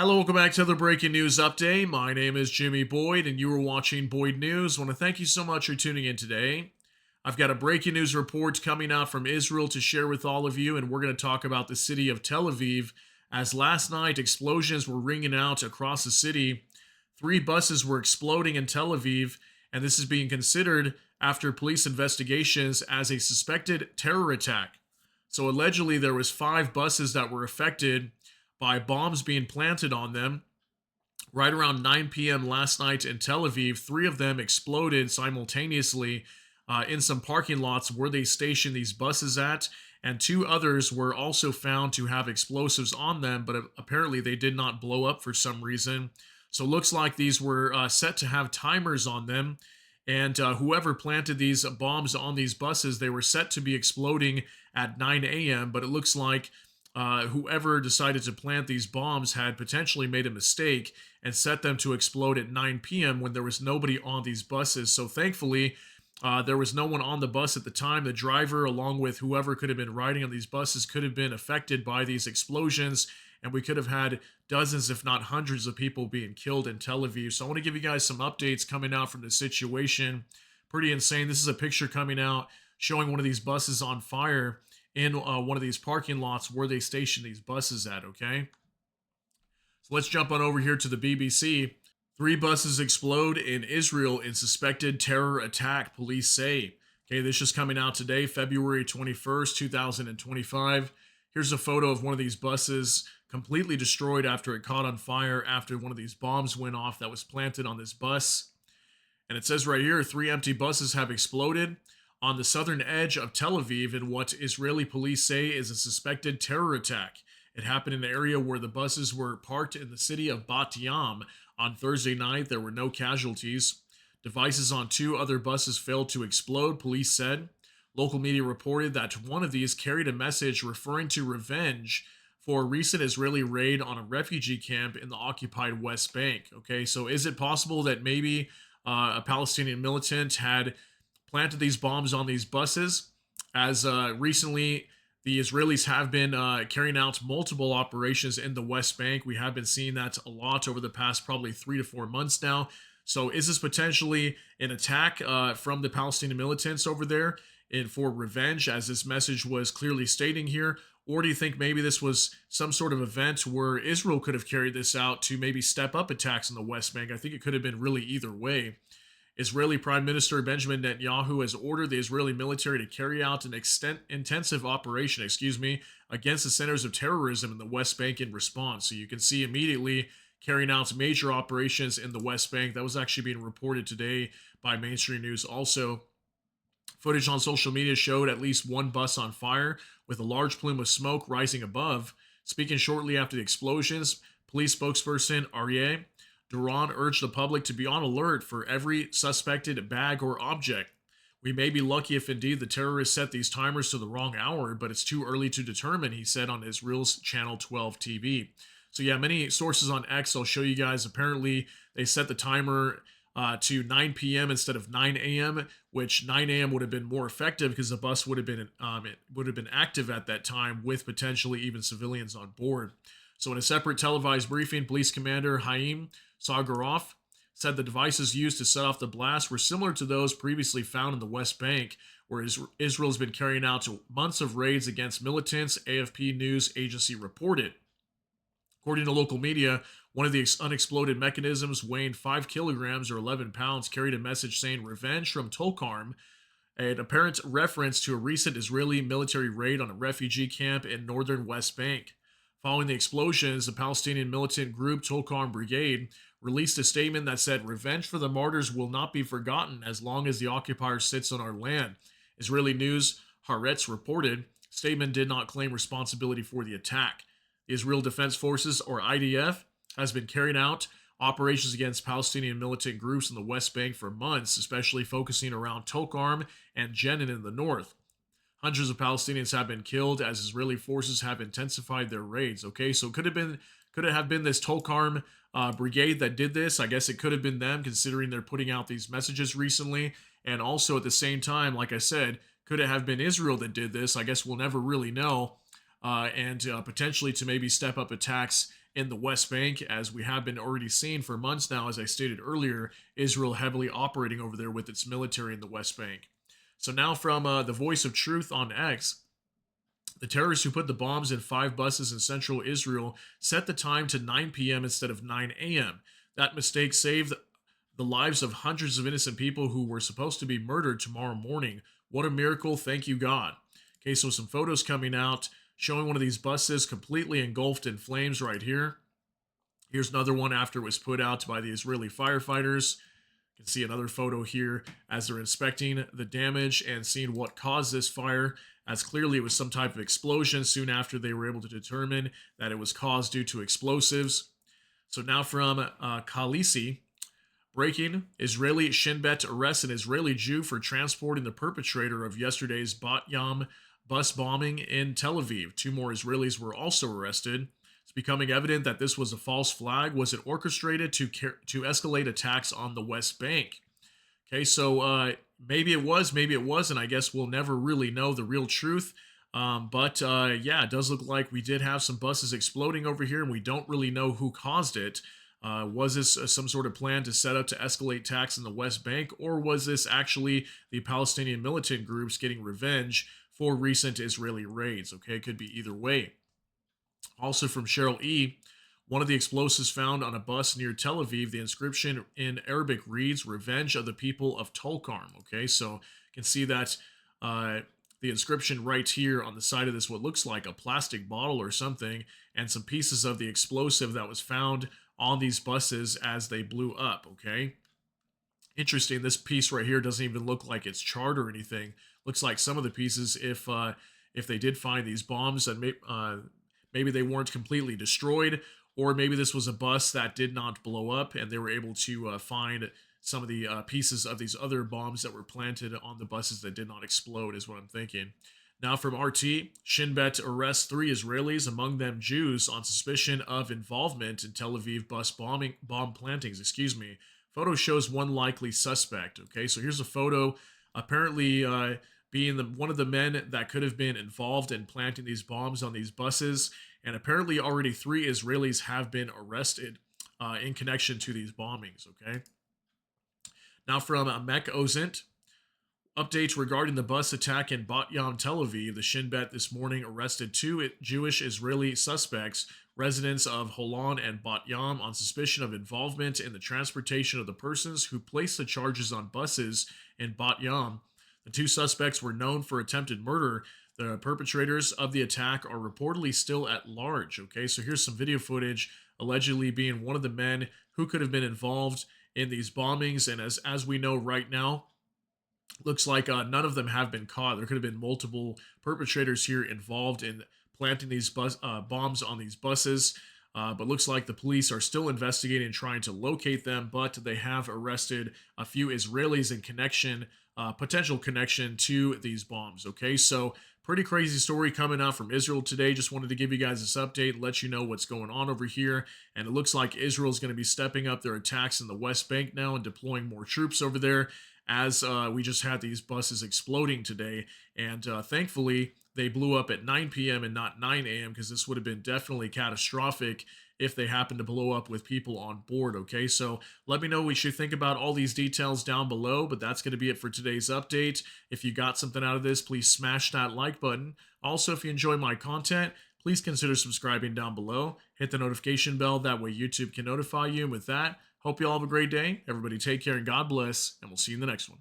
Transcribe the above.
Hello, welcome back to the Breaking News Update. My name is Jimmy Boyd, and you are watching Boyd News. I want to thank you so much for tuning in today. I've got a breaking news report coming out from Israel to share with all of you, and we're going to talk about the city of Tel Aviv. As last night, explosions were ringing out across the city. Three buses were exploding in Tel Aviv, and this is being considered after police investigations as a suspected terror attack. So allegedly, there was five buses that were affected by bombs being planted on them. Right around 9 p.m. last night in Tel Aviv, three of them exploded simultaneously in some parking lots where they stationed these buses at, and two others were also found to have explosives on them, but apparently they did not blow up for some reason. So it looks like these were set to have timers on them, and whoever planted these bombs on these buses, they were set to be exploding at 9 a.m., but it looks like whoever decided to plant these bombs had potentially made a mistake and set them to explode at 9 p.m. when there was nobody on these buses. So thankfully, there was no one on the bus at the time. The driver, along with whoever could have been riding on these buses, could have been affected by these explosions, and we could have had dozens, if not hundreds, of people being killed in Tel Aviv. So I want to give you guys some updates coming out from the situation. Pretty insane. This is a picture coming out showing one of these buses on fire in one of these parking lots where they station these buses at, okay? So let's jump on over here to the BBC. Three buses explode in Israel in suspected terror attack, police say. Okay, this is coming out today, February 21st, 2025. Here's a photo of one of these buses completely destroyed after it caught on fire after one of these bombs went off that was planted on this bus. And it says right here, three empty buses have exploded on the southern edge of Tel Aviv in what Israeli police say is a suspected terror attack. It happened in an area where the buses were parked in the city of Bat Yam. On Thursday night, there were no casualties. Devices on two other buses failed to explode, police said. Local media reported that one of these carried a message referring to revenge for a recent Israeli raid on a refugee camp in the occupied West Bank. Okay, so is it possible that maybe a Palestinian militant had planted these bombs on these buses? As recently, the Israelis have been carrying out multiple operations in the West Bank. We have been seeing that a lot over the past probably 3 to 4 months now. So is this potentially an attack from the Palestinian militants over there and for revenge, as this message was clearly stating here? Or do you think maybe this was some sort of event where Israel could have carried this out to maybe step up attacks in the West Bank? I think it could have been really either way. Israeli Prime Minister Benjamin Netanyahu has ordered the Israeli military to carry out an intensive operation, against the centers of terrorism in the West Bank in response. So you can see immediately carrying out major operations in the West Bank. That was actually being reported today by mainstream news also. Footage on social media showed at least one bus on fire with a large plume of smoke rising above. Speaking shortly after the explosions, police spokesperson Aryeh Duran urged the public to be on alert for every suspected bag or object. We may be lucky if indeed the terrorists set these timers to the wrong hour, but it's too early to determine, he said on Israel's Channel 12 TV. So yeah, many sources on X, I'll show you guys, apparently they set the timer to 9 p.m. instead of 9 a.m., which 9 a.m. would have been more effective because the bus would have been active at that time with potentially even civilians on board. So in a separate televised briefing, Police Commander Haim Sagarov said the devices used to set off the blast were similar to those previously found in the West Bank, where Israel's been carrying out months of raids against militants, AFP news agency reported. According to local media, one of the unexploded mechanisms weighing 5 kilograms or 11 pounds carried a message saying revenge from Tulkarm, an apparent reference to a recent Israeli military raid on a refugee camp in northern West Bank. Following the explosions, the Palestinian militant group Tulkarm Brigade released a statement that said, "Revenge for the martyrs will not be forgotten as long as the occupier sits on our land." Israeli news Haaretz reported. Statement did not claim responsibility for the attack. The Israel Defense Forces, or IDF, has been carrying out operations against Palestinian militant groups in the West Bank for months, especially focusing around Tulkarm and Jenin in the north. Hundreds of Palestinians have been killed as Israeli forces have intensified their raids. Okay, so could it have been this Tulkarm brigade that did this? I guess it could have been them, considering they're putting out these messages recently. And also at the same time, like I said, could it have been Israel that did this? I guess we'll never really know. And potentially to maybe step up attacks in the West Bank, as we have been already seeing for months now, as I stated earlier, Israel heavily operating over there with its military in the West Bank. So now from the Voice of Truth on X, the terrorists who put the bombs in 5 buses in central Israel set the time to 9 p.m. instead of 9 a.m. That mistake saved the lives of hundreds of innocent people who were supposed to be murdered tomorrow morning. What a miracle. Thank you, God. Okay, so some photos coming out showing one of these buses completely engulfed in flames right here. Here's another one after it was put out by the Israeli firefighters. You can see another photo here as they're inspecting the damage and seeing what caused this fire, as clearly it was some type of explosion soon after they were able to determine that it was caused due to explosives. So now from Khaleesi, breaking: Israeli Shin Bet arrests an Israeli Jew for transporting the perpetrator of yesterday's Bat Yam bus bombing in Tel Aviv. 2 more Israelis were also arrested. It's becoming evident that this was a false flag. Was it orchestrated to escalate attacks on the West Bank? Okay, so maybe it was, maybe it wasn't. I guess we'll never really know the real truth. But yeah, it does look like we did have some buses exploding over here, and we don't really know who caused it. Was this some sort of plan to set up to escalate attacks in the West Bank, or was this actually the Palestinian militant groups getting revenge for recent Israeli raids? Okay, it could be either way. Also from Cheryl E., one of the explosives found on a bus near Tel Aviv, the inscription in Arabic reads, "Revenge of the people of Tulkarm." Okay, so you can see that the inscription right here on the side of this, what looks like a plastic bottle or something, and some pieces of the explosive that was found on these buses as they blew up. Okay, interesting. This piece right here doesn't even look like it's charred or anything. Looks like some of the pieces, if they did find these bombs, and maybe they weren't completely destroyed, or maybe this was a bus that did not blow up, and they were able to find some of the pieces of these other bombs that were planted on the buses that did not explode, is what I'm thinking. Now from RT, Shin Bet arrests 3 Israelis, among them Jews, on suspicion of involvement in Tel Aviv bus bomb plantings. Excuse me. Photo shows one likely suspect. Okay, so here's a photo, apparently being one of the men that could have been involved in planting these bombs on these buses, and apparently already 3 Israelis have been arrested in connection to these bombings. Okay. Now from Mek Ozint, updates regarding the bus attack in Bat Yam, Tel Aviv. The Shin Bet this morning arrested 2 Jewish Israeli suspects, residents of Holon and Bat Yam, on suspicion of involvement in the transportation of the persons who placed the charges on buses in Bat Yam. The 2 suspects were known for attempted murder. The perpetrators of the attack are reportedly still at large. Okay, so here's some video footage allegedly being one of the men who could have been involved in these bombings. And as we know right now, looks like none of them have been caught. There could have been multiple perpetrators here involved in planting these bombs on these buses. But looks like the police are still investigating and trying to locate them, but they have arrested a few Israelis in connection, potential connection to these bombs. Okay, so pretty crazy story coming out from Israel today. Just wanted to give you guys this update, let you know what's going on over here. And it looks like Israel's going to be stepping up their attacks in the West Bank now and deploying more troops over there, as we just had these buses exploding today. And thankfully, they blew up at 9 p.m. and not 9 a.m. because this would have been definitely catastrophic if they happened to blow up with people on board. Okay, so let me know what you think about all these details down below, but that's going to be it for today's update. If you got something out of this, please smash that like button. Also, if you enjoy my content, please consider subscribing down below. Hit the notification bell, that way YouTube can notify you. And with that, hope you all have a great day. Everybody take care and God bless, and we'll see you in the next one.